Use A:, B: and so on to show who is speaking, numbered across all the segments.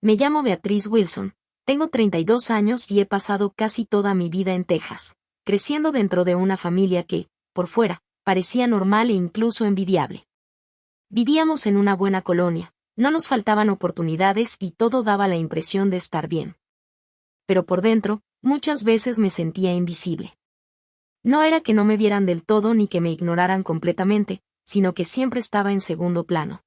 A: Me llamo Beatriz Wilson, tengo 32 años y he pasado casi toda mi vida en Texas, creciendo dentro de una familia que, por fuera, parecía normal e incluso envidiable. Vivíamos en una buena colonia, no nos faltaban oportunidades y todo daba la impresión de estar bien. Pero por dentro, muchas veces me sentía invisible. No era que no me vieran del todo ni que me ignoraran completamente, sino que siempre estaba en segundo plano.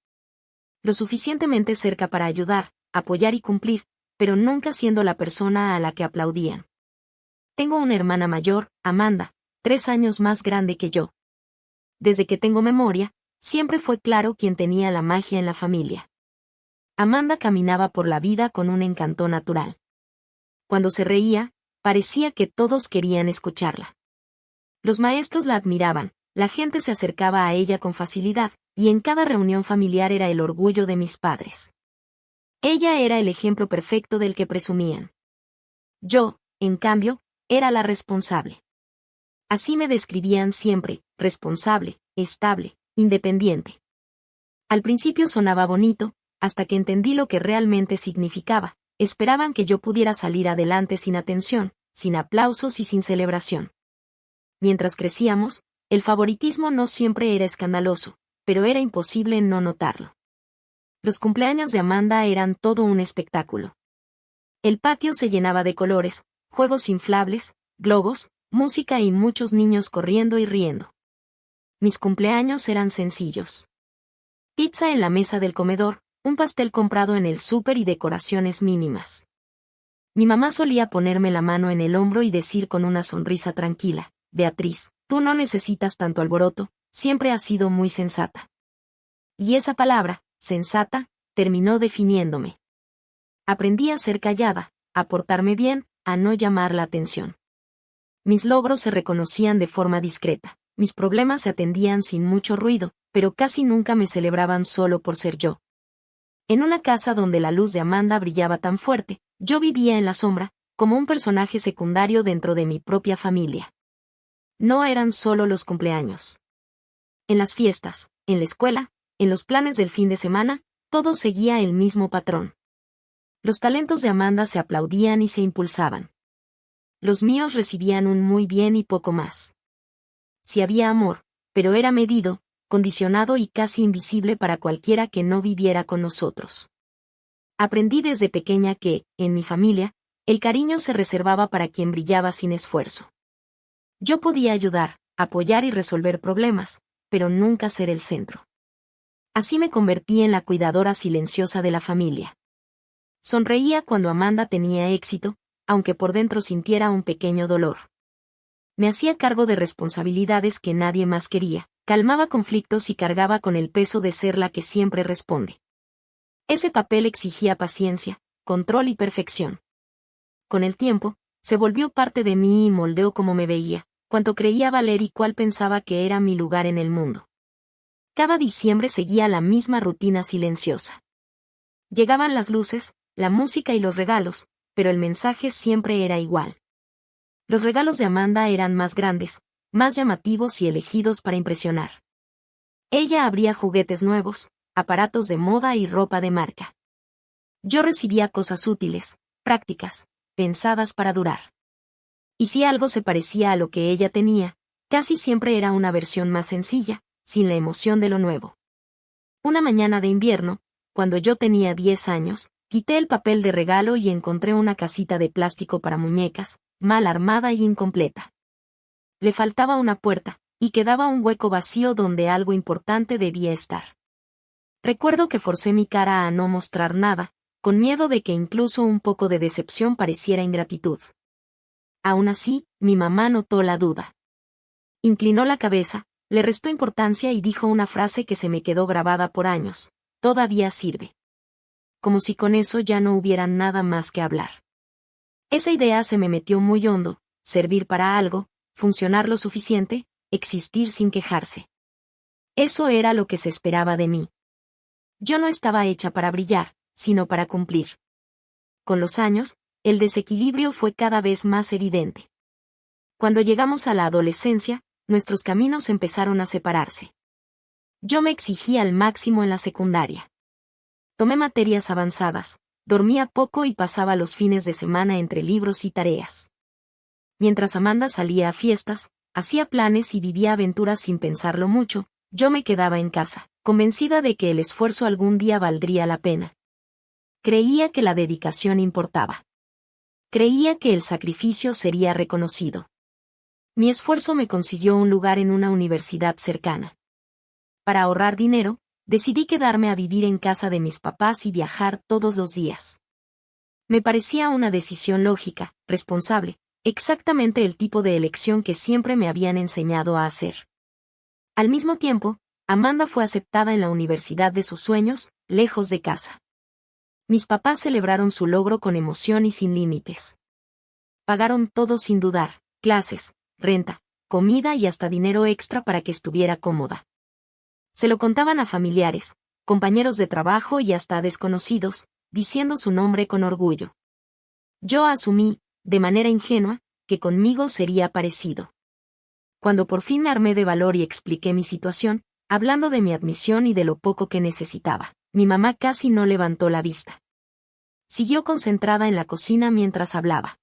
A: Lo suficientemente cerca para ayudar, apoyar y cumplir, pero nunca siendo la persona a la que aplaudían. Tengo una hermana mayor, Amanda, 3 años más grande que yo. Desde que tengo memoria, siempre fue claro quién tenía la magia en la familia. Amanda caminaba por la vida con un encanto natural. Cuando se reía, parecía que todos querían escucharla. Los maestros la admiraban, la gente se acercaba a ella con facilidad, y en cada reunión familiar era el orgullo de mis padres. Ella era el ejemplo perfecto del que presumían. Yo, en cambio, era la responsable. Así me describían siempre, responsable, estable, independiente. Al principio sonaba bonito, hasta que entendí lo que realmente significaba. Esperaban que yo pudiera salir adelante sin atención, sin aplausos y sin celebración. Mientras crecíamos, el favoritismo no siempre era escandaloso, pero era imposible no notarlo. Los cumpleaños de Amanda eran todo un espectáculo. El patio se llenaba de colores, juegos inflables, globos, música y muchos niños corriendo y riendo. Mis cumpleaños eran sencillos. Pizza en la mesa del comedor, un pastel comprado en el súper y decoraciones mínimas. Mi mamá solía ponerme la mano en el hombro y decir con una sonrisa tranquila: Beatriz, tú no necesitas tanto alboroto, siempre has sido muy sensata. Y esa palabra, sensata, terminó definiéndome. Aprendí a ser callada, a portarme bien, a no llamar la atención. Mis logros se reconocían de forma discreta, mis problemas se atendían sin mucho ruido, pero casi nunca me celebraban solo por ser yo. En una casa donde la luz de Amanda brillaba tan fuerte, yo vivía en la sombra, como un personaje secundario dentro de mi propia familia. No eran solo los cumpleaños. En las fiestas, en la escuela, en los planes del fin de semana, todo seguía el mismo patrón. Los talentos de Amanda se aplaudían y se impulsaban. Los míos recibían un muy bien y poco más. Sí había amor, pero era medido, condicionado y casi invisible para cualquiera que no viviera con nosotros. Aprendí desde pequeña que, en mi familia, el cariño se reservaba para quien brillaba sin esfuerzo. Yo podía ayudar, apoyar y resolver problemas, pero nunca ser el centro. Así me convertí en la cuidadora silenciosa de la familia. Sonreía cuando Amanda tenía éxito, aunque por dentro sintiera un pequeño dolor. Me hacía cargo de responsabilidades que nadie más quería, calmaba conflictos y cargaba con el peso de ser la que siempre responde. Ese papel exigía paciencia, control y perfección. Con el tiempo, se volvió parte de mí y moldeó cómo me veía, cuánto creía valer y cuál pensaba que era mi lugar en el mundo. Cada diciembre seguía la misma rutina silenciosa. Llegaban las luces, la música y los regalos, pero el mensaje siempre era igual. Los regalos de Amanda eran más grandes, más llamativos y elegidos para impresionar. Ella abría juguetes nuevos, aparatos de moda y ropa de marca. Yo recibía cosas útiles, prácticas, pensadas para durar. Y si algo se parecía a lo que ella tenía, casi siempre era una versión más sencilla, sin la emoción de lo nuevo. Una mañana de invierno, cuando yo tenía 10 años, quité el papel de regalo y encontré una casita de plástico para muñecas, mal armada y incompleta. Le faltaba una puerta, y quedaba un hueco vacío donde algo importante debía estar. Recuerdo que forcé mi cara a no mostrar nada, con miedo de que incluso un poco de decepción pareciera ingratitud. Aún así, mi mamá notó la duda. Inclinó la cabeza, le restó importancia y dijo una frase que se me quedó grabada por años: todavía sirve. Como si con eso ya no hubiera nada más que hablar. Esa idea se me metió muy hondo: servir para algo, funcionar lo suficiente, existir sin quejarse. Eso era lo que se esperaba de mí. Yo no estaba hecha para brillar, sino para cumplir. Con los años, el desequilibrio fue cada vez más evidente. Cuando llegamos a la adolescencia, nuestros caminos empezaron a separarse. Yo me exigía al máximo en la secundaria. Tomé materias avanzadas, dormía poco y pasaba los fines de semana entre libros y tareas. Mientras Amanda salía a fiestas, hacía planes y vivía aventuras sin pensarlo mucho, yo me quedaba en casa, convencida de que el esfuerzo algún día valdría la pena. Creía que la dedicación importaba. Creía que el sacrificio sería reconocido. Mi esfuerzo me consiguió un lugar en una universidad cercana. Para ahorrar dinero, decidí quedarme a vivir en casa de mis papás y viajar todos los días. Me parecía una decisión lógica, responsable, exactamente el tipo de elección que siempre me habían enseñado a hacer. Al mismo tiempo, Amanda fue aceptada en la universidad de sus sueños, lejos de casa. Mis papás celebraron su logro con emoción y sin límites. Pagaron todo sin dudar, clases, renta, comida y hasta dinero extra para que estuviera cómoda. Se lo contaban a familiares, compañeros de trabajo y hasta a desconocidos, diciendo su nombre con orgullo. Yo asumí, de manera ingenua, que conmigo sería parecido. Cuando por fin me armé de valor y expliqué mi situación, hablando de mi admisión y de lo poco que necesitaba, mi mamá casi no levantó la vista. Siguió concentrada en la cocina mientras hablaba.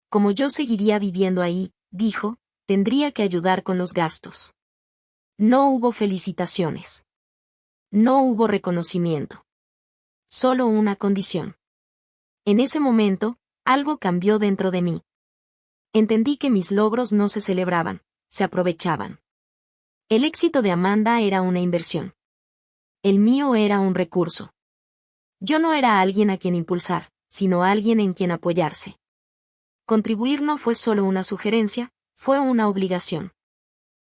A: Como yo seguiría viviendo ahí, dijo, tendría que ayudar con los gastos. No hubo felicitaciones. No hubo reconocimiento. Solo una condición. En ese momento, algo cambió dentro de mí. Entendí que mis logros no se celebraban, se aprovechaban. El éxito de Amanda era una inversión. El mío era un recurso. Yo no era alguien a quien impulsar, sino alguien en quien apoyarse. Contribuir no fue solo una sugerencia, fue una obligación.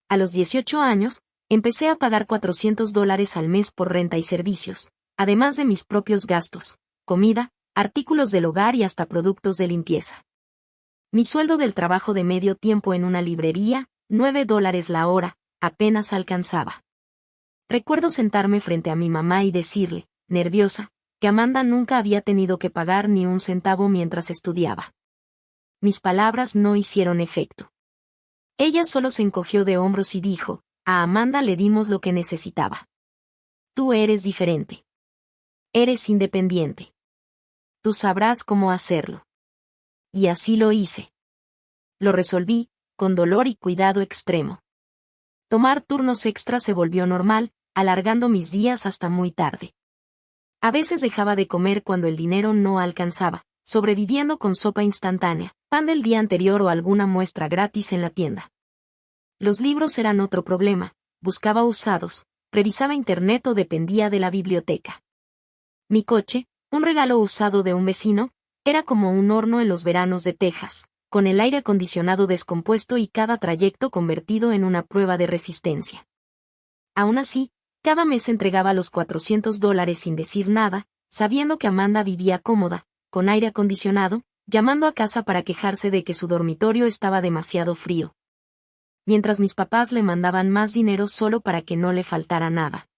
A: A los 18 años, empecé a pagar $400 al mes por renta y servicios, además de mis propios gastos, comida, artículos del hogar y hasta productos de limpieza. Mi sueldo del trabajo de medio tiempo en una librería, $9 la hora, apenas alcanzaba. Recuerdo sentarme frente a mi mamá y decirle, nerviosa, que Amanda nunca había tenido que pagar ni un centavo mientras estudiaba. Mis palabras no hicieron efecto. Ella solo se encogió de hombros y dijo, a Amanda le dimos lo que necesitaba. Tú eres diferente. Eres independiente. Tú sabrás cómo hacerlo. Y así lo hice. Lo resolví, con dolor y cuidado extremo. Tomar turnos extras se volvió normal, alargando mis días hasta muy tarde. A veces dejaba de comer cuando el dinero no alcanzaba, sobreviviendo con sopa instantánea, pan del día anterior o alguna muestra gratis en la tienda. Los libros eran otro problema, buscaba usados, revisaba internet o dependía de la biblioteca. Mi coche, un regalo usado de un vecino, era como un horno en los veranos de Texas, con el aire acondicionado descompuesto y cada trayecto convertido en una prueba de resistencia. Aún así, cada mes entregaba los $400 sin decir nada, sabiendo que Amanda vivía cómoda, con aire acondicionado, llamando a casa para quejarse de que su dormitorio estaba demasiado frío. Mientras mis papás le mandaban más dinero solo para que no le faltara nada.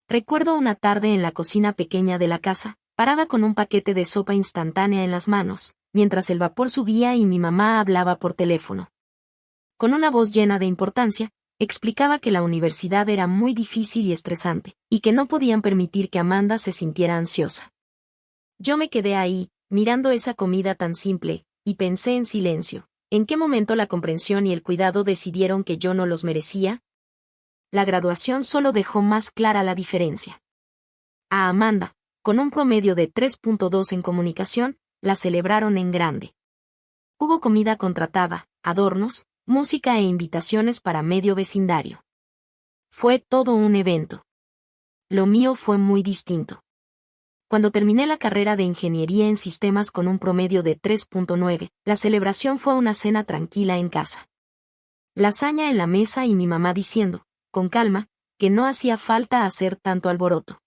A: Recuerdo una tarde en la cocina pequeña de la casa, parada con un paquete de sopa instantánea en las manos, mientras el vapor subía y mi mamá hablaba por teléfono. Con una voz llena de importancia, explicaba que la universidad era muy difícil y estresante, y que no podían permitir que Amanda se sintiera ansiosa. Yo me quedé ahí, mirando esa comida tan simple, y pensé en silencio, ¿en qué momento la comprensión y el cuidado decidieron que yo no los merecía? La graduación solo dejó más clara la diferencia. A Amanda, con un promedio de 3.2 en comunicación, la celebraron en grande. Hubo comida contratada, adornos, música e invitaciones para medio vecindario. Fue todo un evento. Lo mío fue muy distinto. Cuando terminé la carrera de ingeniería en sistemas con un promedio de 3.9, la celebración fue una cena tranquila en casa. Lasaña en la mesa y mi mamá diciendo, con calma, que no hacía falta hacer tanto alboroto.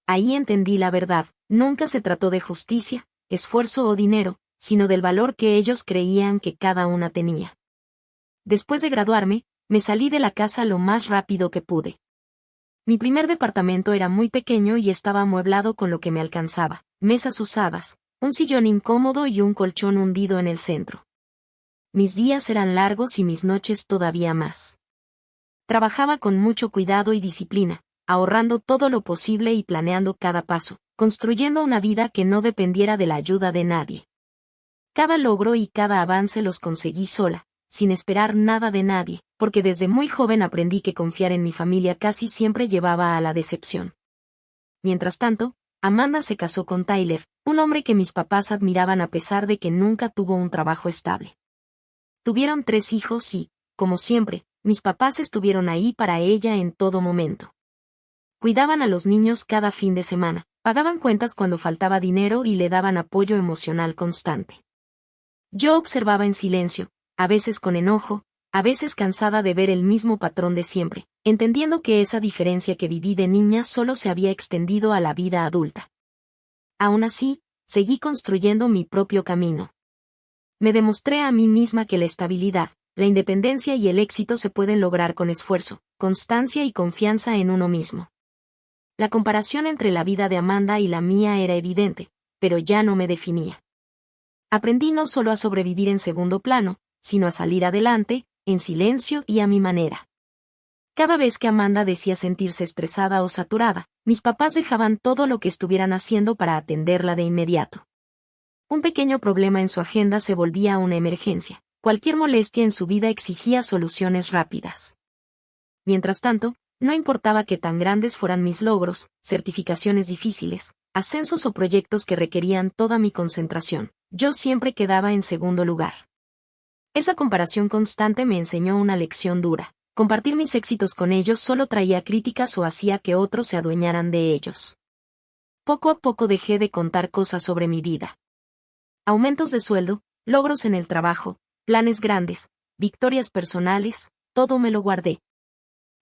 A: Ahí entendí la verdad, nunca se trató de justicia, esfuerzo o dinero, sino del valor que ellos creían que cada una tenía. Después de graduarme, me salí de la casa lo más rápido que pude. Mi primer departamento era muy pequeño y estaba amueblado con lo que me alcanzaba, mesas usadas, un sillón incómodo y un colchón hundido en el centro. Mis días eran largos y mis noches todavía más. Trabajaba con mucho cuidado y disciplina, ahorrando todo lo posible y planeando cada paso, construyendo una vida que no dependiera de la ayuda de nadie. Cada logro y cada avance los conseguí sola, sin esperar nada de nadie, porque desde muy joven aprendí que confiar en mi familia casi siempre llevaba a la decepción. Mientras tanto, Amanda se casó con Tyler, un hombre que mis papás admiraban a pesar de que nunca tuvo un trabajo estable. Tuvieron 3 hijos y, como siempre, mis papás estuvieron ahí para ella en todo momento. Cuidaban a los niños cada fin de semana, pagaban cuentas cuando faltaba dinero y le daban apoyo emocional constante. Yo observaba en silencio, a veces con enojo, a veces cansada de ver el mismo patrón de siempre, entendiendo que esa diferencia que viví de niña solo se había extendido a la vida adulta. Aún así, seguí construyendo mi propio camino. Me demostré a mí misma que la estabilidad, la independencia y el éxito se pueden lograr con esfuerzo, constancia y confianza en uno mismo. La comparación entre la vida de Amanda y la mía era evidente, pero ya no me definía. Aprendí no solo a sobrevivir en segundo plano, sino a salir adelante, en silencio y a mi manera. Cada vez que Amanda decía sentirse estresada o saturada, mis papás dejaban todo lo que estuvieran haciendo para atenderla de inmediato. Un pequeño problema en su agenda se volvía una emergencia. Cualquier molestia en su vida exigía soluciones rápidas. Mientras tanto, no importaba qué tan grandes fueran mis logros, certificaciones difíciles, ascensos o proyectos que requerían toda mi concentración, yo siempre quedaba en segundo lugar. Esa comparación constante me enseñó una lección dura. Compartir mis éxitos con ellos solo traía críticas o hacía que otros se adueñaran de ellos. Poco a poco dejé de contar cosas sobre mi vida. Aumentos de sueldo, logros en el trabajo, planes grandes, victorias personales, todo me lo guardé.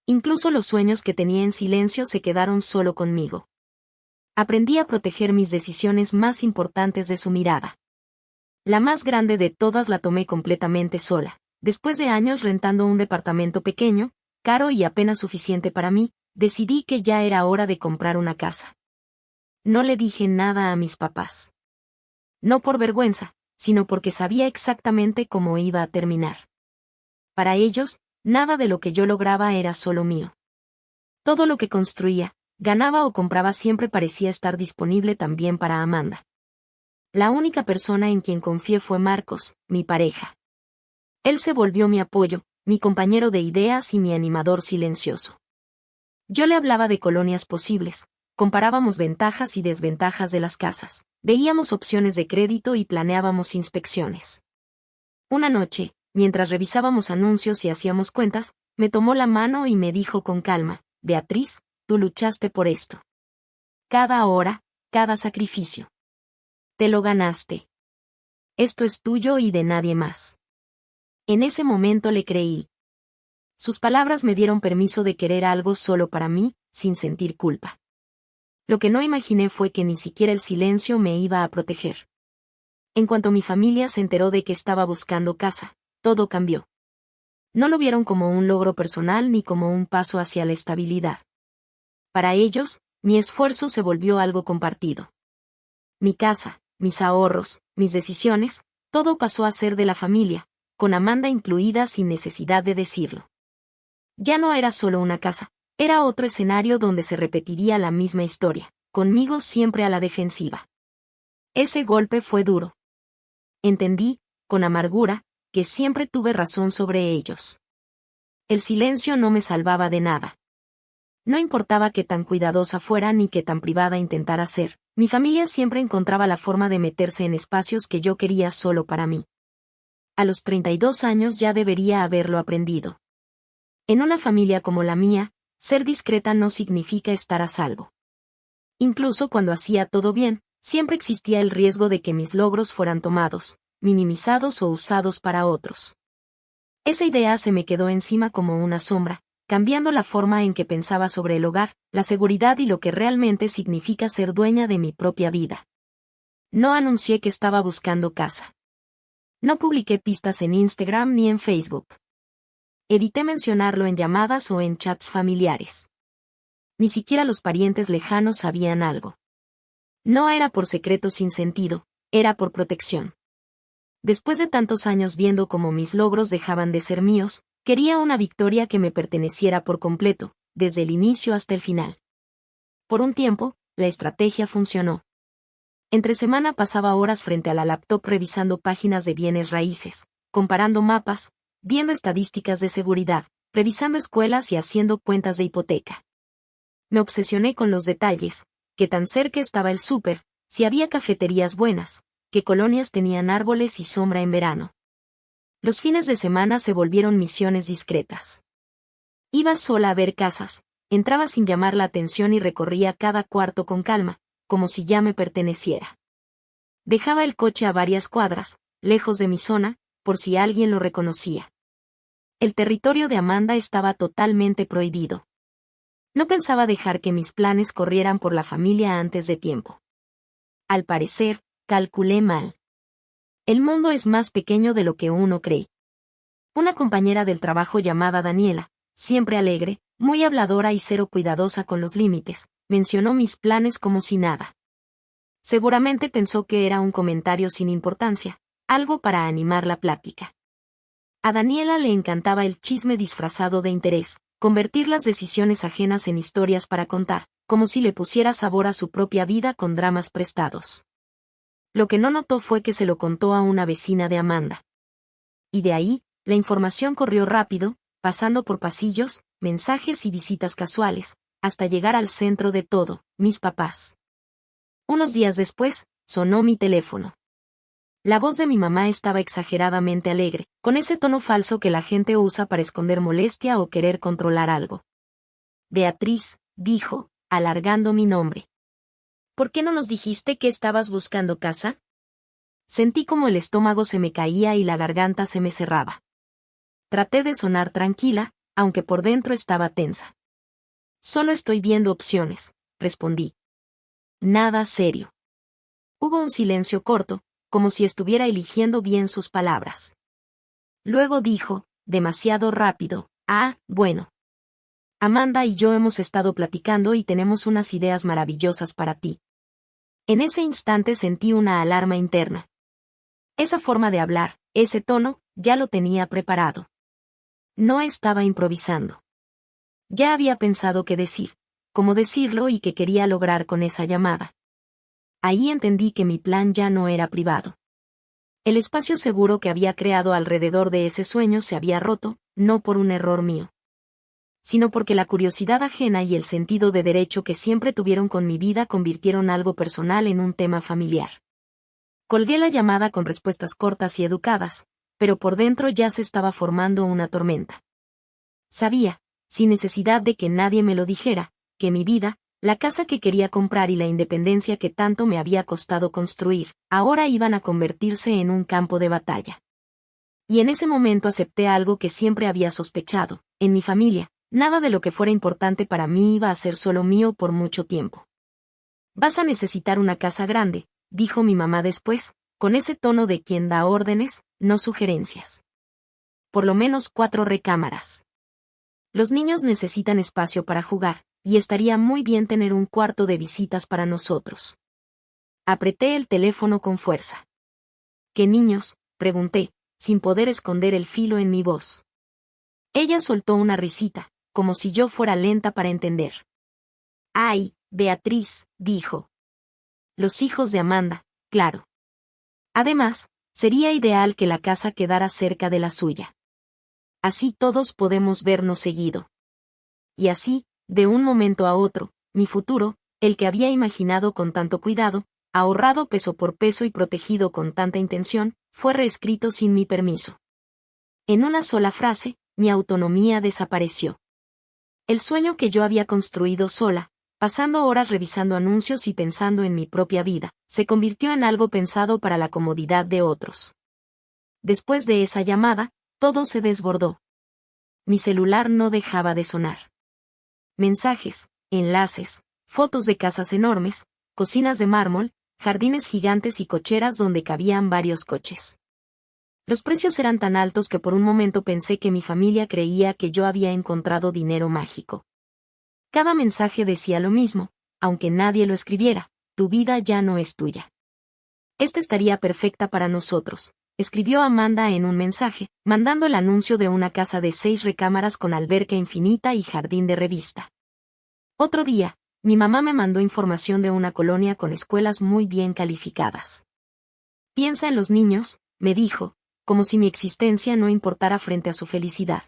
A: Incluso los sueños que tenía en silencio se quedaron solo conmigo. Aprendí a proteger mis decisiones más importantes de su mirada. La más grande de todas la tomé completamente sola. Después de años rentando un departamento pequeño, caro y apenas suficiente para mí, decidí que ya era hora de comprar una casa. No le dije nada a mis papás. No por vergüenza, sino porque sabía exactamente cómo iba a terminar. Para ellos, nada de lo que yo lograba era solo mío. Todo lo que construía, ganaba o compraba siempre parecía estar disponible también para Amanda. La única persona en quien confié fue Marcos, mi pareja. Él se volvió mi apoyo, mi compañero de ideas y mi animador silencioso. Yo le hablaba de colonias posibles, comparábamos ventajas y desventajas de las casas, veíamos opciones de crédito y planeábamos inspecciones. Una noche, mientras revisábamos anuncios y hacíamos cuentas, me tomó la mano y me dijo con calma: Beatriz, tú luchaste por esto. Cada hora, cada sacrificio. Te lo ganaste. Esto es tuyo y de nadie más. En ese momento le creí. Sus palabras me dieron permiso de querer algo solo para mí, sin sentir culpa. Lo que no imaginé fue que ni siquiera el silencio me iba a proteger. En cuanto mi familia se enteró de que estaba buscando casa, todo cambió. No lo vieron como un logro personal ni como un paso hacia la estabilidad. Para ellos, mi esfuerzo se volvió algo compartido. Mi casa, mis ahorros, mis decisiones, todo pasó a ser de la familia, con Amanda incluida sin necesidad de decirlo. Ya no era solo una casa, era otro escenario donde se repetiría la misma historia, conmigo siempre a la defensiva. Ese golpe fue duro. Entendí, con amargura, que siempre tuve razón sobre ellos. El silencio no me salvaba de nada. No importaba qué tan cuidadosa fuera ni qué tan privada intentara ser, mi familia siempre encontraba la forma de meterse en espacios que yo quería solo para mí. A los 32 años ya debería haberlo aprendido. En una familia como la mía, ser discreta no significa estar a salvo. Incluso cuando hacía todo bien, siempre existía el riesgo de que mis logros fueran tomados, minimizados o usados para otros. Esa idea se me quedó encima como una sombra, cambiando la forma en que pensaba sobre el hogar, la seguridad y lo que realmente significa ser dueña de mi propia vida. No anuncié que estaba buscando casa. No publiqué pistas en Instagram ni en Facebook. Evité mencionarlo en llamadas o en chats familiares. Ni siquiera los parientes lejanos sabían algo. No era por secreto sin sentido, era por protección. Después de tantos años viendo cómo mis logros dejaban de ser míos, quería una victoria que me perteneciera por completo, desde el inicio hasta el final. Por un tiempo, la estrategia funcionó. Entre semana pasaba horas frente a la laptop revisando páginas de bienes raíces, comparando mapas, viendo estadísticas de seguridad, revisando escuelas y haciendo cuentas de hipoteca. Me obsesioné con los detalles, qué tan cerca estaba el súper, si había cafeterías buenas, qué colonias tenían árboles y sombra en verano. Los fines de semana se volvieron misiones discretas. Iba sola a ver casas, entraba sin llamar la atención y recorría cada cuarto con calma, como si ya me perteneciera. Dejaba el coche a varias cuadras, lejos de mi zona, por si alguien lo reconocía. El territorio de Amanda estaba totalmente prohibido. No pensaba dejar que mis planes corrieran por la familia antes de tiempo. Al parecer, calculé mal. El mundo es más pequeño de lo que uno cree. Una compañera del trabajo llamada Daniela, siempre alegre, muy habladora y cero cuidadosa con los límites, mencionó mis planes como si nada. Seguramente pensó que era un comentario sin importancia, algo para animar la plática. A Daniela le encantaba el chisme disfrazado de interés, convertir las decisiones ajenas en historias para contar, como si le pusiera sabor a su propia vida con dramas prestados. Lo que no notó fue que se lo contó a una vecina de Amanda. Y de ahí, la información corrió rápido, pasando por pasillos, mensajes y visitas casuales, hasta llegar al centro de todo, mis papás. Unos días después, sonó mi teléfono. La voz de mi mamá estaba exageradamente alegre, con ese tono falso que la gente usa para esconder molestia o querer controlar algo. Beatriz, dijo, alargando mi nombre. ¿Por qué no nos dijiste que estabas buscando casa? Sentí como el estómago se me caía y la garganta se me cerraba. Traté de sonar tranquila, aunque por dentro estaba tensa. Solo estoy viendo opciones, respondí. Nada serio. Hubo un silencio corto, como si estuviera eligiendo bien sus palabras. Luego dijo, demasiado rápido, bueno. Amanda y yo hemos estado platicando y tenemos unas ideas maravillosas para ti. En ese instante sentí una alarma interna. Esa forma de hablar, ese tono, ya lo tenía preparado. No estaba improvisando. Ya había pensado qué decir, cómo decirlo y qué quería lograr con esa llamada. Ahí entendí que mi plan ya no era privado. El espacio seguro que había creado alrededor de ese sueño se había roto, no por un error mío, sino porque la curiosidad ajena y el sentido de derecho que siempre tuvieron con mi vida convirtieron algo personal en un tema familiar. Colgué la llamada con respuestas cortas y educadas, pero por dentro ya se estaba formando una tormenta. Sabía, sin necesidad de que nadie me lo dijera, que mi vida, la casa que quería comprar y la independencia que tanto me había costado construir, ahora iban a convertirse en un campo de batalla. Y en ese momento acepté algo que siempre había sospechado, en mi familia, nada de lo que fuera importante para mí iba a ser solo mío por mucho tiempo. Vas a necesitar una casa grande, dijo mi mamá después, con ese tono de quien da órdenes, no sugerencias. Por lo menos 4 recámaras. Los niños necesitan espacio para jugar, y estaría muy bien tener un cuarto de visitas para nosotros. Apreté el teléfono con fuerza. ¿Qué niños?, pregunté, sin poder esconder el filo en mi voz. Ella soltó una risita, como si yo fuera lenta para entender. Ay, Beatriz, dijo. Los hijos de Amanda, claro. Además, sería ideal que la casa quedara cerca de la suya. Así todos podemos vernos seguido. Y así, de un momento a otro, mi futuro, el que había imaginado con tanto cuidado, ahorrado peso por peso y protegido con tanta intención, fue reescrito sin mi permiso. En una sola frase, mi autonomía desapareció. El sueño que yo había construido sola, pasando horas revisando anuncios y pensando en mi propia vida, se convirtió en algo pensado para la comodidad de otros. Después de esa llamada, todo se desbordó. Mi celular no dejaba de sonar. Mensajes, enlaces, fotos de casas enormes, cocinas de mármol, jardines gigantes y cocheras donde cabían varios coches. Los precios eran tan altos que por un momento pensé que mi familia creía que yo había encontrado dinero mágico. Cada mensaje decía lo mismo, aunque nadie lo escribiera, tu vida ya no es tuya. Esta estaría perfecta para nosotros, escribió Amanda en un mensaje, mandando el anuncio de una casa de 6 recámaras con alberca infinita y jardín de revista. Otro día, Mi mamá me mandó información de una colonia con escuelas muy bien calificadas. Piensa en los niños, me dijo, como si mi existencia no importara frente a su felicidad.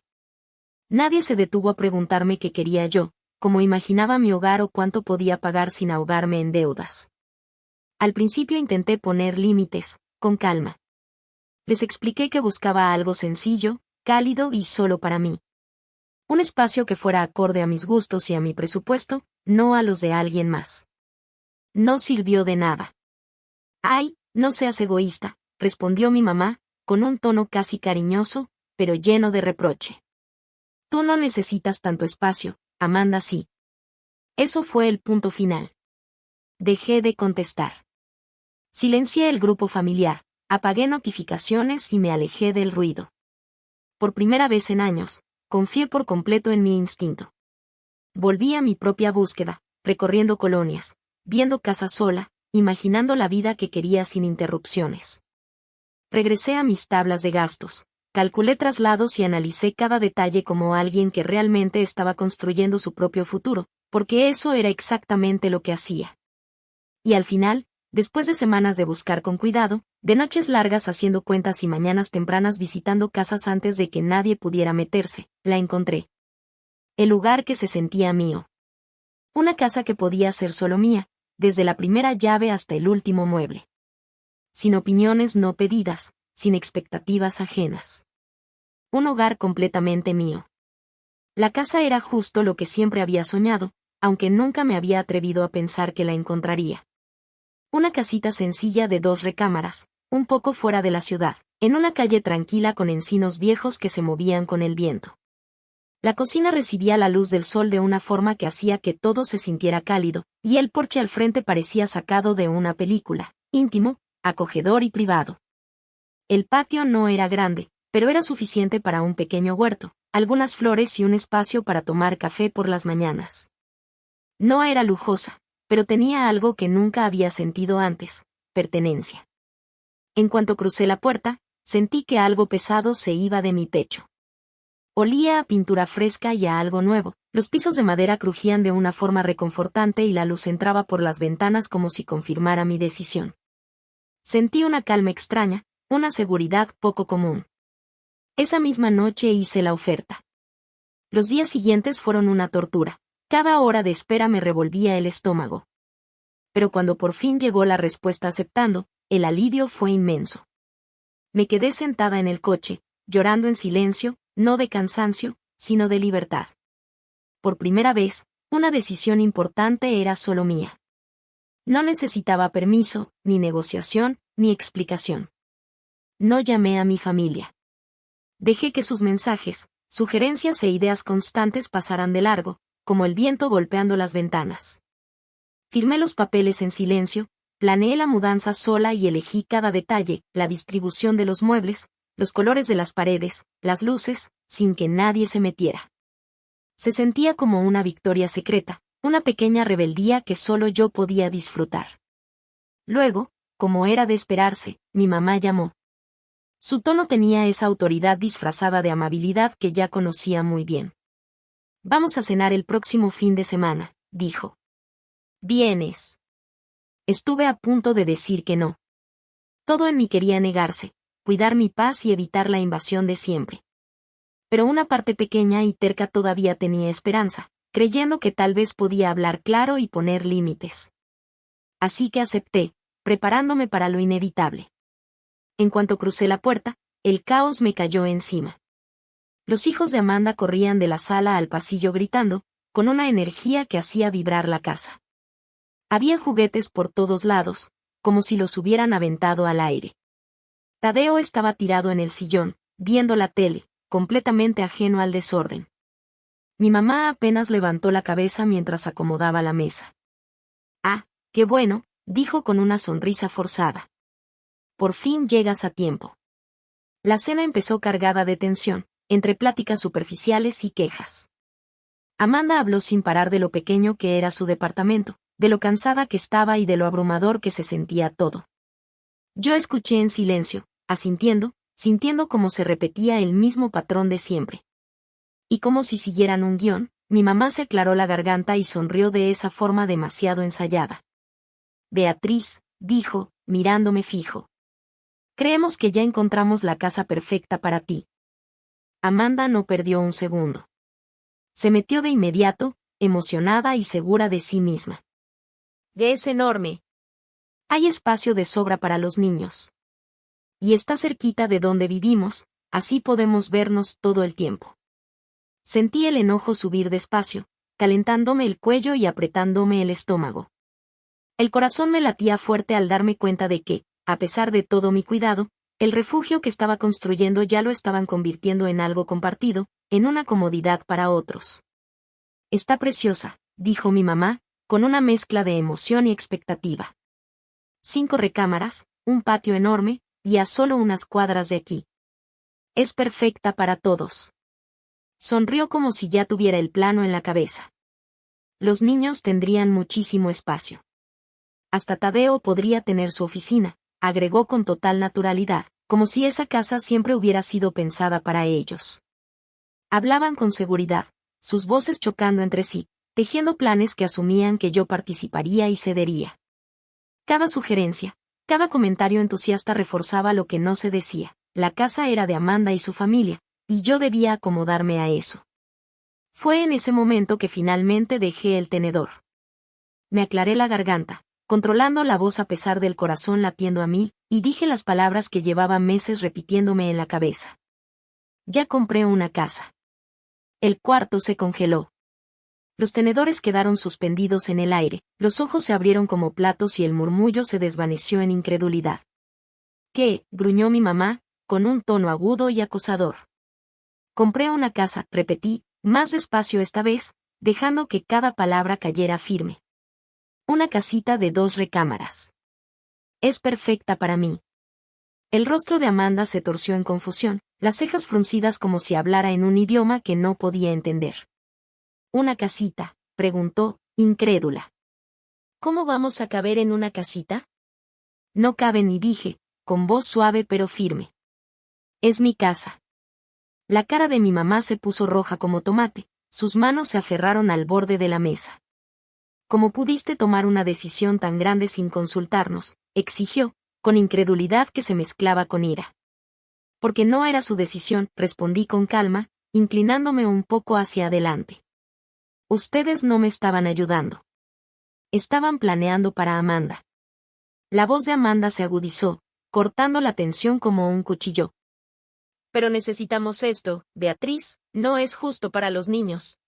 A: Nadie se detuvo a preguntarme qué quería yo, cómo imaginaba mi hogar o cuánto podía pagar sin ahogarme en deudas. Al principio intenté poner límites, con calma. Les expliqué que buscaba algo sencillo, cálido y solo para mí. Un espacio que fuera acorde a mis gustos y a mi presupuesto, no a los de alguien más. No sirvió de nada. Ay, no seas egoísta, respondió mi mamá, con un tono casi cariñoso, pero lleno de reproche. Tú no necesitas tanto espacio, Amanda sí. Eso fue el punto final. Dejé de contestar. Silencié el grupo familiar, apagué notificaciones y me alejé del ruido. Por primera vez en años, confié por completo en mi instinto. Volví a mi propia búsqueda, recorriendo colonias, viendo casa sola, imaginando la vida que quería sin interrupciones. Regresé a mis tablas de gastos, calculé traslados y analicé cada detalle como alguien que realmente estaba construyendo su propio futuro, porque eso era exactamente lo que hacía. Y al final, después de semanas de buscar con cuidado, de noches largas haciendo cuentas y mañanas tempranas visitando casas antes de que nadie pudiera meterse, la encontré. El lugar que se sentía mío. Una casa que podía ser solo mía, desde la primera llave hasta el último mueble. Sin opiniones no pedidas, sin expectativas ajenas. Un hogar completamente mío. La casa era justo lo que siempre había soñado, aunque nunca me había atrevido a pensar que la encontraría. Una casita sencilla de 2 recámaras, un poco fuera de la ciudad, en una calle tranquila con encinos viejos que se movían con el viento. La cocina recibía la luz del sol de una forma que hacía que todo se sintiera cálido, y el porche al frente parecía sacado de una película, íntimo, acogedor y privado. El patio no era grande, pero era suficiente para un pequeño huerto, algunas flores y un espacio para tomar café por las mañanas. No era lujosa, pero tenía algo que nunca había sentido antes, pertenencia. En cuanto crucé la puerta, sentí que algo pesado se iba de mi pecho. Olía a pintura fresca y a algo nuevo, los pisos de madera crujían de una forma reconfortante y la luz entraba por las ventanas como si confirmara mi decisión. Sentí una calma extraña, una seguridad poco común. Esa misma noche hice la oferta. Los días siguientes fueron una tortura, cada hora de espera me revolvía el estómago. Pero cuando por fin llegó la respuesta aceptando, el alivio fue inmenso. Me quedé sentada en el coche, llorando en silencio, no de cansancio, sino de libertad. Por primera vez, una decisión importante era solo mía. No necesitaba permiso, ni negociación, ni explicación. No llamé a mi familia. Dejé que sus mensajes, sugerencias e ideas constantes pasaran de largo, como el viento golpeando las ventanas. Firmé los papeles en silencio, planeé la mudanza sola y elegí cada detalle, la distribución de los muebles, los colores de las paredes, las luces, sin que nadie se metiera. Se sentía como una victoria secreta, una pequeña rebeldía que solo yo podía disfrutar. Luego, como era de esperarse, mi mamá llamó. Su tono tenía esa autoridad disfrazada de amabilidad que ya conocía muy bien. Vamos a cenar el próximo fin de semana, dijo. ¿Vienes? Estuve a punto de decir que no. Todo en mí quería negarse, cuidar mi paz y evitar la invasión de siempre. Pero una parte pequeña y terca todavía tenía esperanza, creyendo que tal vez podía hablar claro y poner límites. Así que acepté, preparándome para lo inevitable. En cuanto crucé la puerta, el caos me cayó encima. Los hijos de Amanda corrían de la sala al pasillo gritando, con una energía que hacía vibrar la casa. Había juguetes por todos lados, como si los hubieran aventado al aire. Tadeo estaba tirado en el sillón, viendo la tele, completamente ajeno al desorden. Mi mamá apenas levantó la cabeza mientras acomodaba la mesa. Ah, qué bueno, dijo con una sonrisa forzada. Por fin llegas a tiempo. La cena empezó cargada de tensión, entre pláticas superficiales y quejas. Amanda habló sin parar de lo pequeño que era su departamento, de lo cansada que estaba y de lo abrumador que se sentía todo. Yo escuché en silencio, asintiendo, sintiendo cómo se repetía el mismo patrón de siempre. Y como si siguieran un guión, Mi mamá se aclaró la garganta y sonrió de esa forma demasiado ensayada. Beatriz, dijo, mirándome fijo. Creemos que ya encontramos la casa perfecta para ti. Amanda no perdió un segundo. Se metió de inmediato, emocionada y segura de sí misma. Es enorme. Hay espacio de sobra para los niños. Y está cerquita de donde vivimos, así podemos vernos todo el tiempo. Sentí el enojo subir despacio, calentándome el cuello y apretándome el estómago. El corazón me latía fuerte al darme cuenta de que, a pesar de todo mi cuidado, el refugio que estaba construyendo ya lo estaban convirtiendo en algo compartido, en una comodidad para otros. Está preciosa, dijo mi mamá, con una mezcla de emoción y expectativa. 5 recámaras, un patio enorme, y a solo unas cuadras de aquí. Es perfecta para todos. Sonrió como si ya tuviera el plano en la cabeza. Los niños tendrían muchísimo espacio. Hasta Tadeo podría tener su oficina, agregó con total naturalidad, como si esa casa siempre hubiera sido pensada para ellos. Hablaban con seguridad, sus voces chocando entre sí, tejiendo planes que asumían que yo participaría y cedería. Cada sugerencia, cada comentario entusiasta reforzaba lo que no se decía. La casa era de Amanda y su familia, y yo debía acomodarme a eso. Fue en ese momento que finalmente dejé el tenedor. Me aclaré la garganta, controlando la voz a pesar del corazón latiendo a mí, y dije las palabras que llevaba meses repitiéndome en la cabeza. Ya compré una casa. El cuarto se congeló. Los tenedores quedaron suspendidos en el aire, los ojos se abrieron como platos y el murmullo se desvaneció en incredulidad. ¿Qué? Gruñó mi mamá, con un tono agudo y acosador. Compré una casa, repetí, más despacio esta vez, dejando que cada palabra cayera firme. Una casita de 2 recámaras. Es perfecta para mí. El rostro de Amanda se torció en confusión, las cejas fruncidas como si hablara en un idioma que no podía entender. ¿Una casita?, preguntó, incrédula. ¿Cómo vamos a caber en una casita? No caben, y dije, con voz suave pero firme. Es mi casa. La cara de mi mamá se puso roja como tomate, sus manos se aferraron al borde de la mesa. ¿Cómo pudiste tomar una decisión tan grande sin consultarnos?, exigió, con incredulidad que se mezclaba con ira. Porque no era su decisión, respondí con calma, inclinándome un poco hacia adelante. Ustedes no me estaban ayudando. Estaban planeando para Amanda. La voz de Amanda se agudizó, cortando la tensión como un cuchillo. Pero necesitamos esto, Beatriz, no es justo para los niños.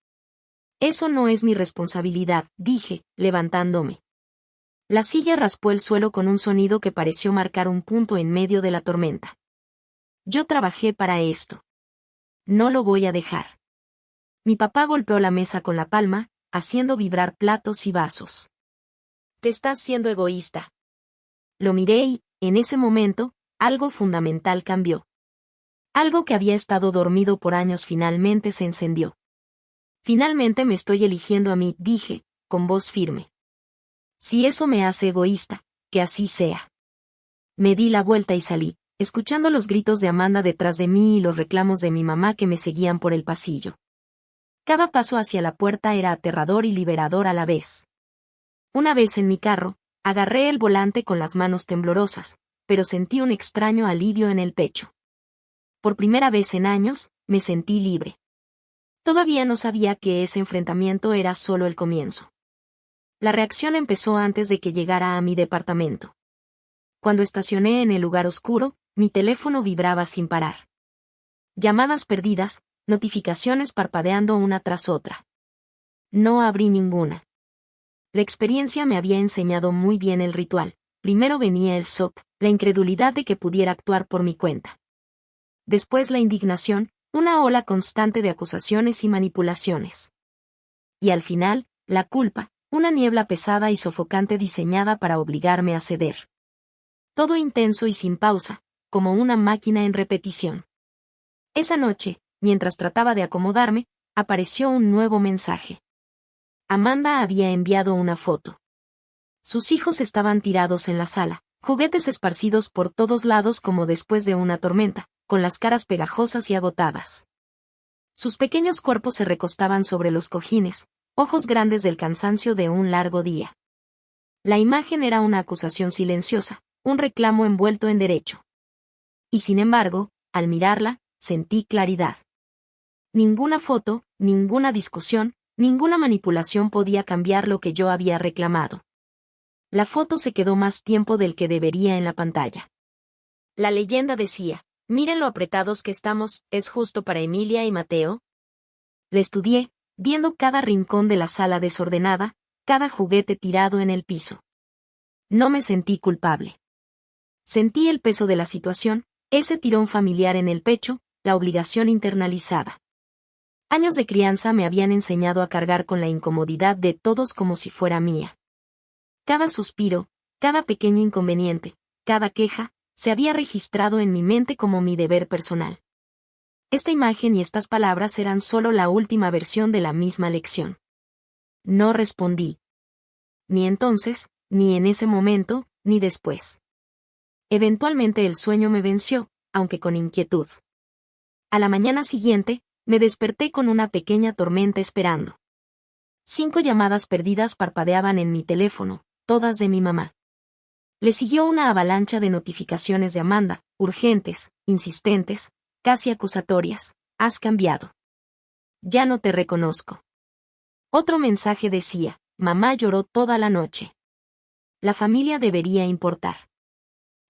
A: Eso no es mi responsabilidad, dije, levantándome. La silla raspó el suelo con un sonido que pareció marcar un punto en medio de la tormenta. Yo trabajé para esto. No lo voy a dejar. Mi papá golpeó la mesa con la palma, haciendo vibrar platos y vasos. Te estás siendo egoísta. Lo miré y, en ese momento, algo fundamental cambió. Algo que había estado dormido por años finalmente se encendió. Finalmente me estoy eligiendo a mí, dije, con voz firme. Si eso me hace egoísta, que así sea. Me di la vuelta y salí, escuchando los gritos de Amanda detrás de mí y los reclamos de mi mamá que me seguían por el pasillo. Cada paso hacia la puerta era aterrador y liberador a la vez. Una vez en mi carro, agarré el volante con las manos temblorosas, pero sentí un extraño alivio en el pecho. Por primera vez en años, me sentí libre. Todavía no sabía que ese enfrentamiento era solo el comienzo. La reacción empezó antes de que llegara a mi departamento. Cuando estacioné en el lugar oscuro, mi teléfono vibraba sin parar. Llamadas perdidas, notificaciones parpadeando una tras otra. No abrí ninguna. La experiencia me había enseñado muy bien el ritual. Primero venía el shock, la incredulidad de que pudiera actuar por mi cuenta. Después la indignación, una ola constante de acusaciones y manipulaciones. Y al final, la culpa, una niebla pesada y sofocante diseñada para obligarme a ceder. Todo intenso y sin pausa, como una máquina en repetición. Esa noche, mientras trataba de acomodarme, apareció un nuevo mensaje. Amanda había enviado una foto. Sus hijos estaban tirados en la sala, juguetes esparcidos por todos lados como después de una tormenta, con las caras pegajosas y agotadas. Sus pequeños cuerpos se recostaban sobre los cojines, ojos grandes del cansancio de un largo día. La imagen era una acusación silenciosa, un reclamo envuelto en derecho. Y sin embargo, al mirarla, sentí claridad. Ninguna foto, ninguna discusión, ninguna manipulación podía cambiar lo que yo había reclamado. La foto se quedó más tiempo del que debería en la pantalla. La leyenda decía: miren lo apretados que estamos, ¿es justo para Emilia y Mateo? La estudié, viendo cada rincón de la sala desordenada, cada juguete tirado en el piso. No me sentí culpable. Sentí el peso de la situación, ese tirón familiar en el pecho, la obligación internalizada. Años de crianza me habían enseñado a cargar con la incomodidad de todos como si fuera mía. Cada suspiro, cada pequeño inconveniente, cada queja, se había registrado en mi mente como mi deber personal. Esta imagen y estas palabras eran solo la última versión de la misma lección. No respondí. Ni entonces, ni en ese momento, ni después. Eventualmente el sueño me venció, aunque con inquietud. A la mañana siguiente, me desperté con una pequeña tormenta esperando. 5 llamadas perdidas parpadeaban en mi teléfono, todas de mi mamá. Le siguió una avalancha de notificaciones de Amanda, urgentes, insistentes, casi acusatorias. Has cambiado. Ya no te reconozco. Otro mensaje decía: mamá lloró toda la noche. La familia debería importar.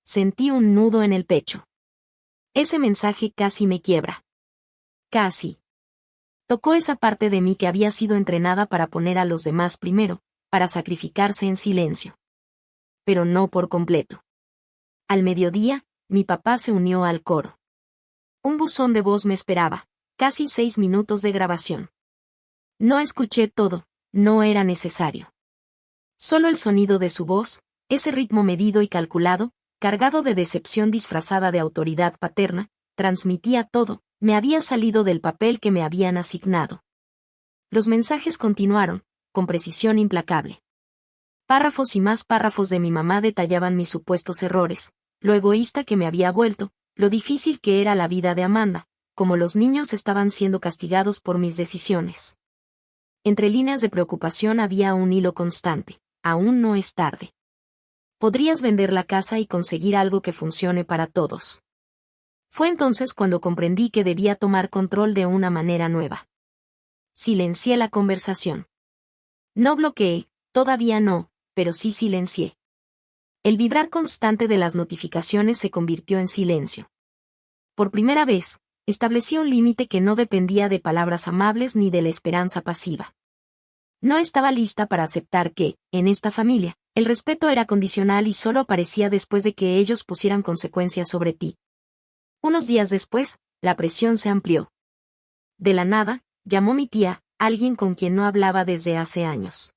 A: Sentí un nudo en el pecho. Ese mensaje casi me quiebra. Casi. Tocó esa parte de mí que había sido entrenada para poner a los demás primero, para sacrificarse en silencio. Pero no por completo. Al mediodía, mi papá se unió al coro. Un buzón de voz me esperaba, casi 6 minutos de grabación. No escuché todo, no era necesario. Solo el sonido de su voz, ese ritmo medido y calculado, cargado de decepción disfrazada de autoridad paterna, transmitía todo. Me había salido del papel que me habían asignado. Los mensajes continuaron, con precisión implacable. Párrafos y más párrafos de mi mamá detallaban mis supuestos errores, lo egoísta que me había vuelto, lo difícil que era la vida de Amanda, como los niños estaban siendo castigados por mis decisiones. Entre líneas de preocupación había un hilo constante: aún no es tarde. Podrías vender la casa y conseguir algo que funcione para todos. Fue entonces cuando comprendí que debía tomar control de una manera nueva. Silencié la conversación. No bloqueé, todavía no, pero sí silencié. El vibrar constante de las notificaciones se convirtió en silencio. Por primera vez, establecí un límite que no dependía de palabras amables ni de la esperanza pasiva. No estaba lista para aceptar que, en esta familia, el respeto era condicional y solo aparecía después de que ellos pusieran consecuencias sobre ti. Unos días después, la presión se amplió. De la nada, llamó mi tía, alguien con quien no hablaba desde hace años.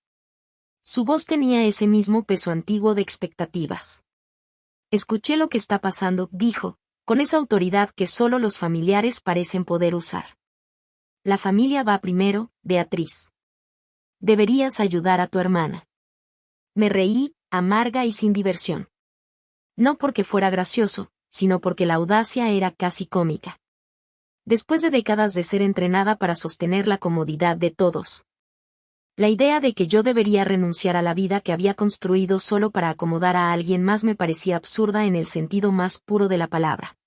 A: Su voz tenía ese mismo peso antiguo de expectativas. Escuché lo que está pasando, dijo, con esa autoridad que solo los familiares parecen poder usar. La familia va primero, Beatriz. Deberías ayudar a tu hermana. Me reí, amarga y sin diversión. No porque fuera gracioso, sino porque la audacia era casi cómica. Después de décadas de ser entrenada para sostener la comodidad de todos. La idea de que yo debería renunciar a la vida que había construido solo para acomodar a alguien más me parecía absurda en el sentido más puro de la palabra.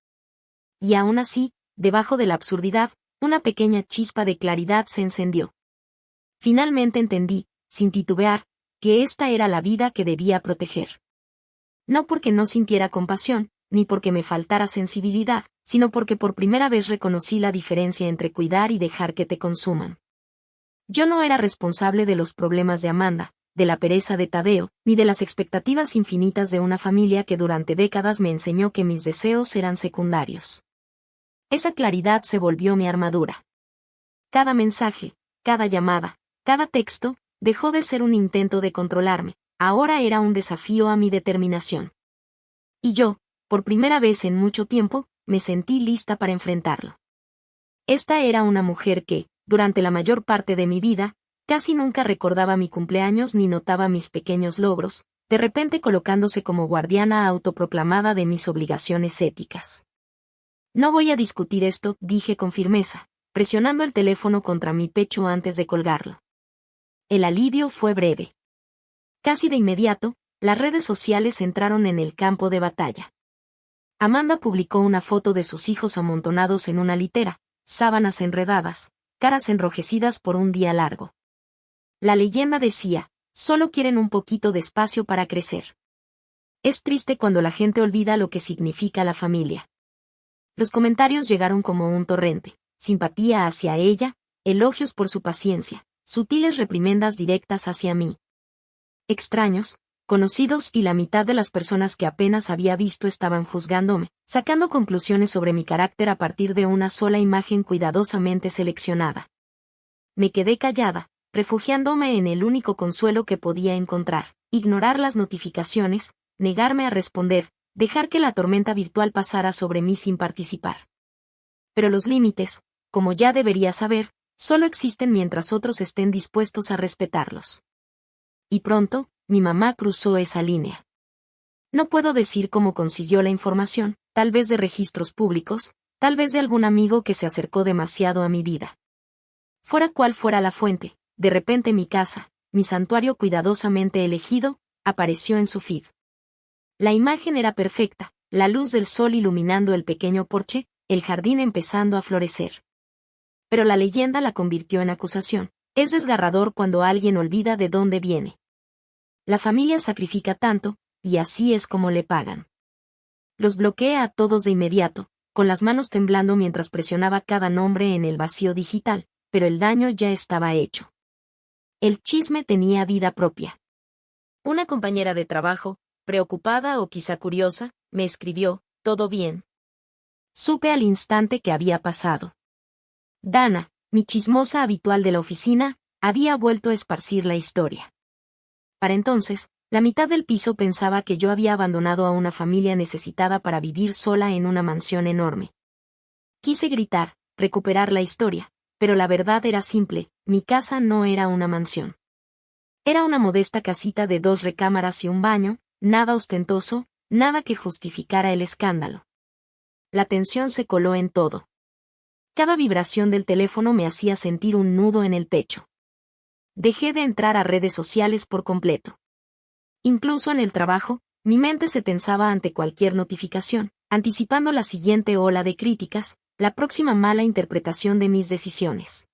A: Y aún así, debajo de la absurdidad, una pequeña chispa de claridad se encendió. Finalmente entendí, sin titubear, que esta era la vida que debía proteger. No porque no sintiera compasión, ni porque me faltara sensibilidad, sino porque por primera vez reconocí la diferencia entre cuidar y dejar que te consuman. Yo no era responsable de los problemas de Amanda, de la pereza de Tadeo, ni de las expectativas infinitas de una familia que durante décadas me enseñó que mis deseos eran secundarios. Esa claridad se volvió mi armadura. Cada mensaje, cada llamada, cada texto, dejó de ser un intento de controlarme, ahora era un desafío a mi determinación. Y yo, por primera vez en mucho tiempo, me sentí lista para enfrentarlo. Esta era una mujer que, durante la mayor parte de mi vida, casi nunca recordaba mi cumpleaños ni notaba mis pequeños logros, de repente colocándose como guardiana autoproclamada de mis obligaciones éticas. No voy a discutir esto, dije con firmeza, presionando el teléfono contra mi pecho antes de colgarlo. El alivio fue breve. Casi de inmediato, las redes sociales entraron en el campo de batalla. Amanda publicó una foto de sus hijos amontonados en una litera, sábanas enredadas, caras enrojecidas por un día largo. La leyenda decía, solo quieren un poquito de espacio para crecer. Es triste cuando la gente olvida lo que significa la familia. Los comentarios llegaron como un torrente, simpatía hacia ella, elogios por su paciencia, sutiles reprimendas directas hacia mí. Extraños, conocidos y la mitad de las personas que apenas había visto estaban juzgándome, sacando conclusiones sobre mi carácter a partir de una sola imagen cuidadosamente seleccionada. Me quedé callada, refugiándome en el único consuelo que podía encontrar, ignorar las notificaciones, negarme a responder, dejar que la tormenta virtual pasara sobre mí sin participar. Pero los límites, como ya debería saber, solo existen mientras otros estén dispuestos a respetarlos. Y pronto, mi mamá cruzó esa línea. No puedo decir cómo consiguió la información, tal vez de registros públicos, tal vez de algún amigo que se acercó demasiado a mi vida. Fuera cual fuera la fuente, de repente mi casa, mi santuario cuidadosamente elegido, apareció en su feed. La imagen era perfecta, la luz del sol iluminando el pequeño porche, el jardín empezando a florecer. Pero la leyenda la convirtió en acusación. Es desgarrador cuando alguien olvida de dónde viene. La familia sacrifica tanto, y así es como le pagan. Los bloqueé a todos de inmediato, con las manos temblando mientras presionaba cada nombre en el vacío digital, pero el daño ya estaba hecho. El chisme tenía vida propia. Una compañera de trabajo, preocupada o quizá curiosa, me escribió, ¿todo bien? Supe al instante que había pasado. Dana, mi chismosa habitual de la oficina, había vuelto a esparcir la historia. Para entonces, la mitad del piso pensaba que yo había abandonado a una familia necesitada para vivir sola en una mansión enorme. Quise gritar, recuperar la historia, pero la verdad era simple, mi casa no era una mansión. Era una modesta casita de 2 recámaras y un baño, nada ostentoso, nada que justificara el escándalo. La tensión se coló en todo. Cada vibración del teléfono me hacía sentir un nudo en el pecho. Dejé de entrar a redes sociales por completo. Incluso en el trabajo, mi mente se tensaba ante cualquier notificación, anticipando la siguiente ola de críticas, la próxima mala interpretación de mis decisiones.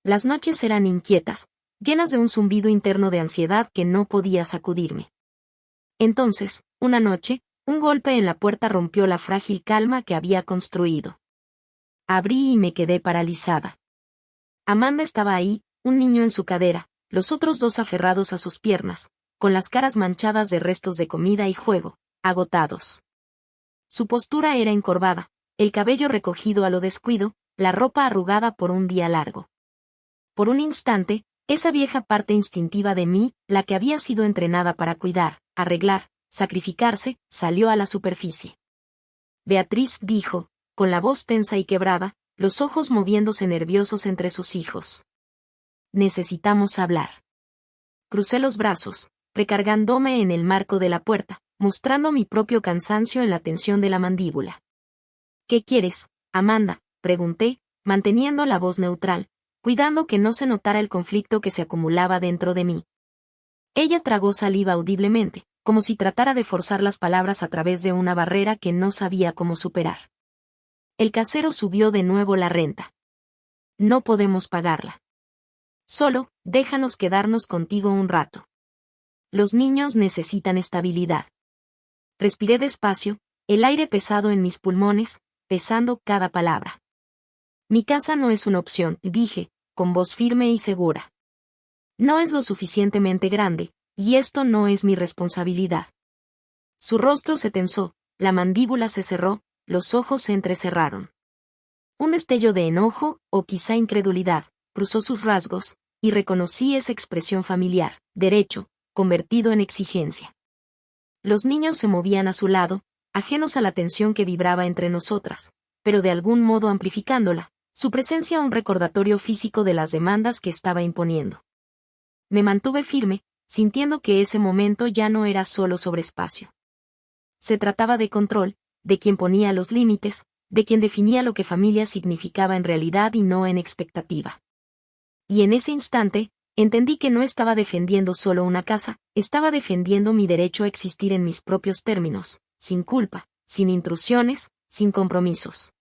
A: Las noches eran inquietas, llenas de un zumbido interno de ansiedad que no podía sacudirme. Entonces, una noche, un golpe en la puerta rompió la frágil calma que había construido. Abrí y me quedé paralizada. Amanda estaba ahí, un niño en su cadera, los otros 2 aferrados a sus piernas, con las caras manchadas de restos de comida y juego, agotados. Su postura era encorvada, el cabello recogido a lo descuido, la ropa arrugada por un día largo. Por un instante, esa vieja parte instintiva de mí, la que había sido entrenada para cuidar, arreglar, sacrificarse, salió a la superficie. Beatriz dijo, con la voz tensa y quebrada, los ojos moviéndose nerviosos entre sus hijos. Necesitamos hablar. Crucé los brazos, recargándome en el marco de la puerta, mostrando mi propio cansancio en la tensión de la mandíbula. ¿Qué quieres, Amanda?, pregunté, manteniendo la voz neutral, cuidando que no se notara el conflicto que se acumulaba dentro de mí. Ella tragó saliva audiblemente, como si tratara de forzar las palabras a través de una barrera que no sabía cómo superar. El casero subió de nuevo la renta. No podemos pagarla. Solo, déjanos quedarnos contigo un rato. Los niños necesitan estabilidad. Respiré despacio, el aire pesado en mis pulmones, pesando cada palabra. Mi casa no es una opción, dije, con voz firme y segura. No es lo suficientemente grande, y esto no es mi responsabilidad. Su rostro se tensó, la mandíbula se cerró, los ojos se entrecerraron. Un destello de enojo, o quizá incredulidad, cruzó sus rasgos, y reconocí esa expresión familiar, derecho, convertido en exigencia. Los niños se movían a su lado, ajenos a la tensión que vibraba entre nosotras, pero de algún modo amplificándola, su presencia un recordatorio físico de las demandas que estaba imponiendo. Me mantuve firme, sintiendo que ese momento ya no era solo sobre espacio. Se trataba de control, de quien ponía los límites, de quien definía lo que familia significaba en realidad y no en expectativa. Y en ese instante, entendí que no estaba defendiendo solo una casa, estaba defendiendo mi derecho a existir en mis propios términos, sin culpa, sin intrusiones, sin compromisos.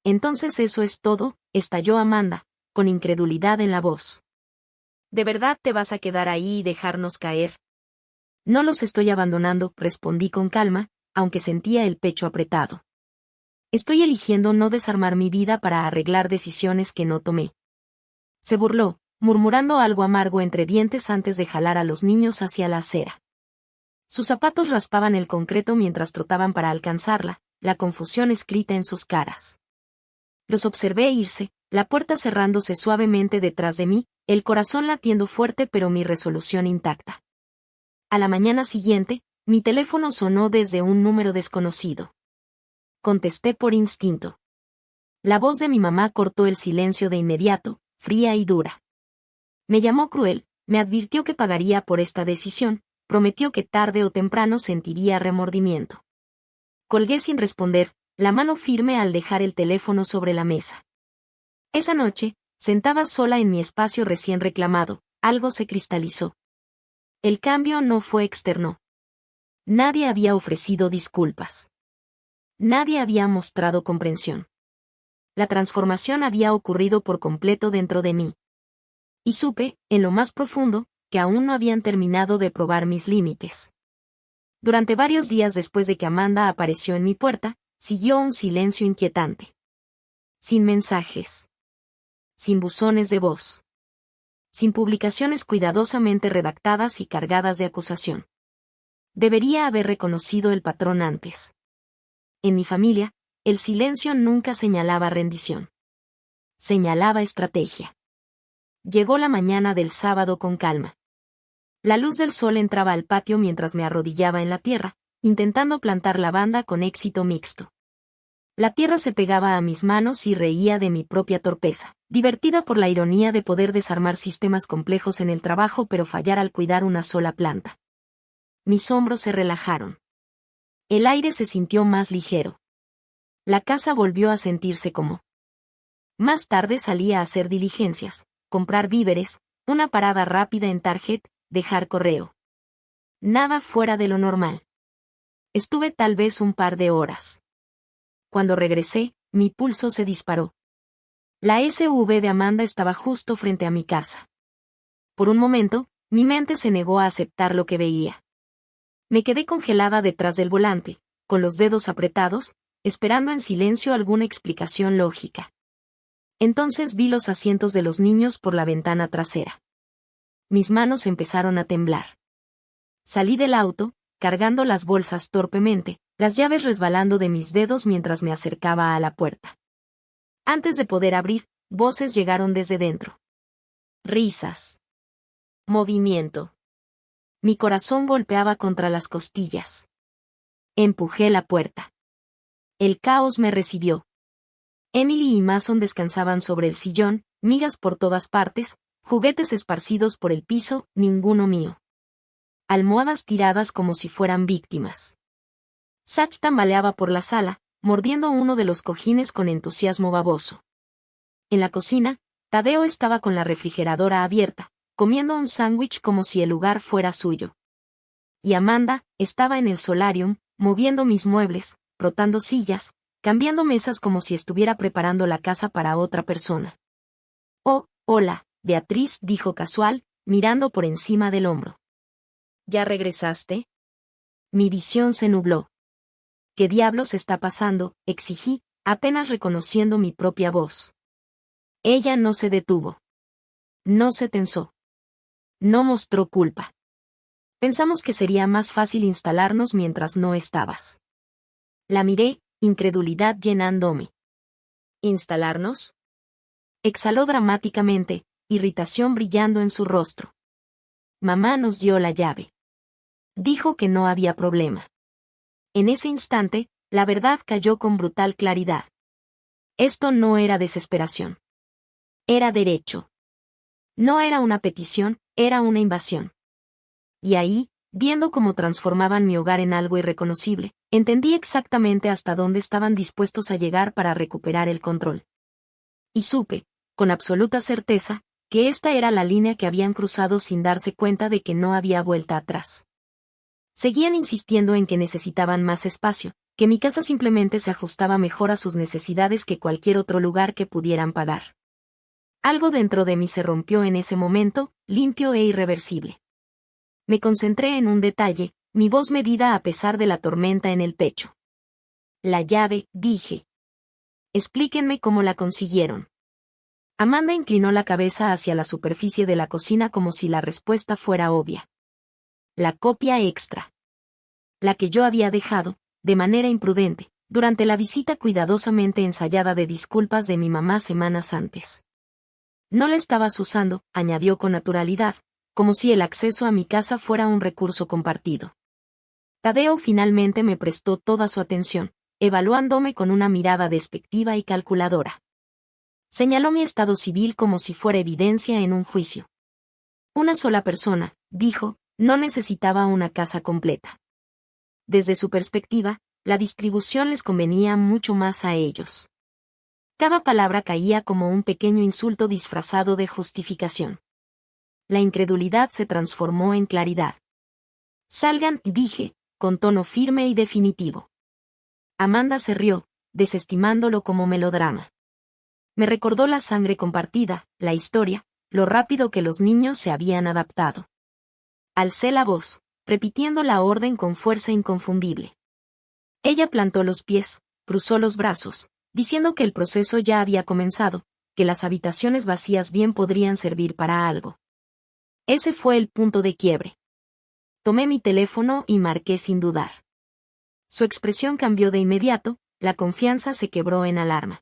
A: Entonces eso es todo, estalló Amanda, con incredulidad en la voz. ¿De verdad te vas a quedar ahí y dejarnos caer? No los estoy abandonando, respondí con calma, aunque sentía el pecho apretado. Estoy eligiendo no desarmar mi vida para arreglar decisiones que no tomé. Se burló, murmurando algo amargo entre dientes antes de jalar a los niños hacia la acera. Sus zapatos raspaban el concreto mientras trotaban para alcanzarla, la confusión escrita en sus caras. Los observé irse, la puerta cerrándose suavemente detrás de mí, el corazón latiendo fuerte pero mi resolución intacta. A la mañana siguiente, mi teléfono sonó desde un número desconocido. Contesté por instinto. La voz de mi mamá cortó el silencio de inmediato, fría y dura. Me llamó cruel, me advirtió que pagaría por esta decisión, prometió que tarde o temprano sentiría remordimiento. Colgué sin responder, la mano firme al dejar el teléfono sobre la mesa. Esa noche, sentada sola en mi espacio recién reclamado, algo se cristalizó. El cambio no fue externo. Nadie había ofrecido disculpas. Nadie había mostrado comprensión. La transformación había ocurrido por completo dentro de mí. Y supe, en lo más profundo, que aún no habían terminado de probar mis límites. Durante varios días después de que Amanda apareció en mi puerta, siguió un silencio inquietante. Sin mensajes. Sin buzones de voz. Sin publicaciones cuidadosamente redactadas y cargadas de acusación. Debería haber reconocido el patrón antes. En mi familia, el silencio nunca señalaba rendición. Señalaba estrategia. Llegó la mañana del sábado con calma. La luz del sol entraba al patio mientras me arrodillaba en la tierra, intentando plantar lavanda con éxito mixto. La tierra se pegaba a mis manos y reía de mi propia torpeza, divertida por la ironía de poder desarmar sistemas complejos en el trabajo pero fallar al cuidar una sola planta. Mis hombros se relajaron. El aire se sintió más ligero. La casa volvió a sentirse como. Más tarde salí a hacer diligencias, comprar víveres, una parada rápida en Target, dejar correo. Nada fuera de lo normal. Estuve tal vez un par de horas. Cuando regresé, mi pulso se disparó. La SUV de Amanda estaba justo frente a mi casa. Por un momento, mi mente se negó a aceptar lo que veía. Me quedé congelada detrás del volante, con los dedos apretados, esperando en silencio alguna explicación lógica. Entonces vi los asientos de los niños por la ventana trasera. Mis manos empezaron a temblar. Salí del auto, cargando las bolsas torpemente, las llaves resbalando de mis dedos mientras me acercaba a la puerta. Antes de poder abrir, voces llegaron desde dentro. Risas. Movimiento. Mi corazón golpeaba contra las costillas. Empujé la puerta. El caos me recibió. Emily y Mason descansaban sobre el sillón, migas por todas partes, juguetes esparcidos por el piso, ninguno mío. Almohadas tiradas como si fueran víctimas. Satch tambaleaba por la sala, mordiendo uno de los cojines con entusiasmo baboso. En la cocina, Tadeo estaba con la refrigeradora abierta, comiendo un sándwich como si el lugar fuera suyo. Y Amanda estaba en el solarium, moviendo mis muebles, rotando sillas, cambiando mesas como si estuviera preparando la casa para otra persona. Oh, hola, Beatriz, dijo casual, mirando por encima del hombro. ¿Ya regresaste? Mi visión se nubló. ¿Qué diablos está pasando?, exigí, apenas reconociendo mi propia voz. Ella no se detuvo. No se tensó. No mostró culpa. Pensamos que sería más fácil instalarnos mientras no estabas. La miré, incredulidad llenándome. ¿Instalarnos? Exhaló dramáticamente, irritación brillando en su rostro. Mamá nos dio la llave. Dijo que no había problema. En ese instante, la verdad cayó con brutal claridad. Esto no era desesperación. Era derecho. No era una petición, era una invasión. Y ahí, viendo cómo transformaban mi hogar en algo irreconocible, entendí exactamente hasta dónde estaban dispuestos a llegar para recuperar el control. Y supe, con absoluta certeza, que esta era la línea que habían cruzado sin darse cuenta de que no había vuelta atrás. Seguían insistiendo en que necesitaban más espacio, que mi casa simplemente se ajustaba mejor a sus necesidades que cualquier otro lugar que pudieran pagar. Algo dentro de mí se rompió en ese momento, limpio e irreversible. Me concentré en un detalle, mi voz medida a pesar de la tormenta en el pecho. La llave, dije. Explíquenme cómo la consiguieron. Amanda inclinó la cabeza hacia la superficie de la cocina como si la respuesta fuera obvia. La copia extra. La que yo había dejado, de manera imprudente, durante la visita cuidadosamente ensayada de disculpas de mi mamá semanas antes. No la estabas usando, añadió con naturalidad, como si el acceso a mi casa fuera un recurso compartido. Tadeo finalmente me prestó toda su atención, evaluándome con una mirada despectiva y calculadora. Señaló mi estado civil como si fuera evidencia en un juicio. Una sola persona, dijo, no necesitaba una casa completa. Desde su perspectiva, la distribución les convenía mucho más a ellos. Cada palabra caía como un pequeño insulto disfrazado de justificación. La incredulidad se transformó en claridad. Salgan, dije, con tono firme y definitivo. Amanda se rió, desestimándolo como melodrama. Me recordó la sangre compartida, la historia, lo rápido que los niños se habían adaptado. Alcé la voz, repitiendo la orden con fuerza inconfundible. Ella plantó los pies, cruzó los brazos, diciendo que el proceso ya había comenzado, que las habitaciones vacías bien podrían servir para algo. Ese fue el punto de quiebre. Tomé mi teléfono y marqué sin dudar. Su expresión cambió de inmediato, la confianza se quebró en alarma.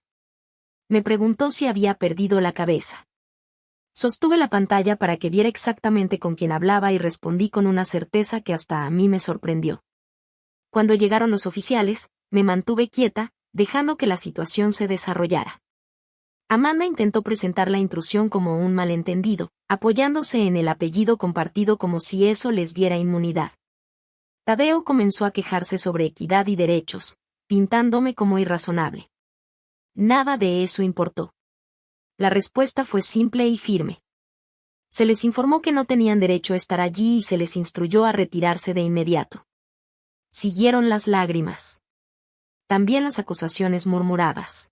A: Me preguntó si había perdido la cabeza. Sostuve la pantalla para que viera exactamente con quién hablaba y respondí con una certeza que hasta a mí me sorprendió. Cuando llegaron los oficiales, me mantuve quieta, dejando que la situación se desarrollara. Amanda intentó presentar la intrusión como un malentendido, apoyándose en el apellido compartido como si eso les diera inmunidad. Tadeo comenzó a quejarse sobre equidad y derechos, pintándome como irrazonable. Nada de eso importó. La respuesta fue simple y firme. Se les informó que no tenían derecho a estar allí y se les instruyó a retirarse de inmediato. Siguieron las lágrimas. También las acusaciones murmuradas.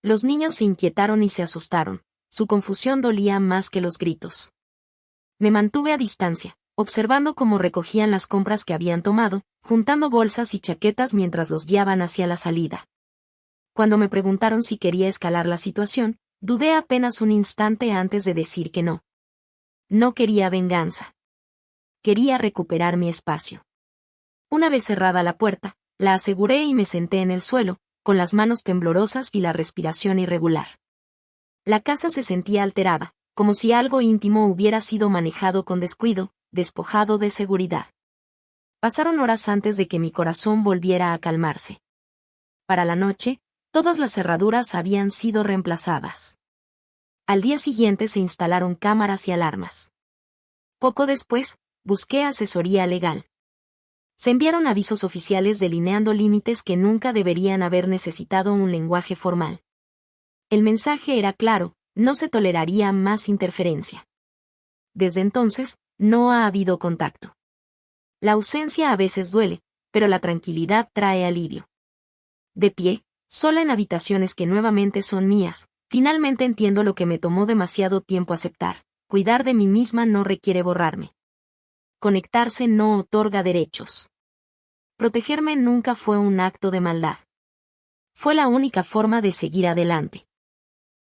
A: Los niños se inquietaron y se asustaron, su confusión dolía más que los gritos. Me mantuve a distancia, observando cómo recogían las compras que habían tomado, juntando bolsas y chaquetas mientras los guiaban hacia la salida. Cuando me preguntaron si quería escalar la situación, dudé apenas un instante antes de decir que no. No quería venganza. Quería recuperar mi espacio. Una vez cerrada la puerta, la aseguré y me senté en el suelo, con las manos temblorosas y la respiración irregular. La casa se sentía alterada, como si algo íntimo hubiera sido manejado con descuido, despojado de seguridad. Pasaron horas antes de que mi corazón volviera a calmarse. Para la noche, todas las cerraduras habían sido reemplazadas. Al día siguiente se instalaron cámaras y alarmas. Poco después, busqué asesoría legal. Se enviaron avisos oficiales delineando límites que nunca deberían haber necesitado un lenguaje formal. El mensaje era claro, no se toleraría más interferencia. Desde entonces, no ha habido contacto. La ausencia a veces duele, pero la tranquilidad trae alivio. De pie, sola en habitaciones que nuevamente son mías, finalmente entiendo lo que me tomó demasiado tiempo aceptar. Cuidar de mí misma no requiere borrarme. Conectarse no otorga derechos. Protegerme nunca fue un acto de maldad. Fue la única forma de seguir adelante.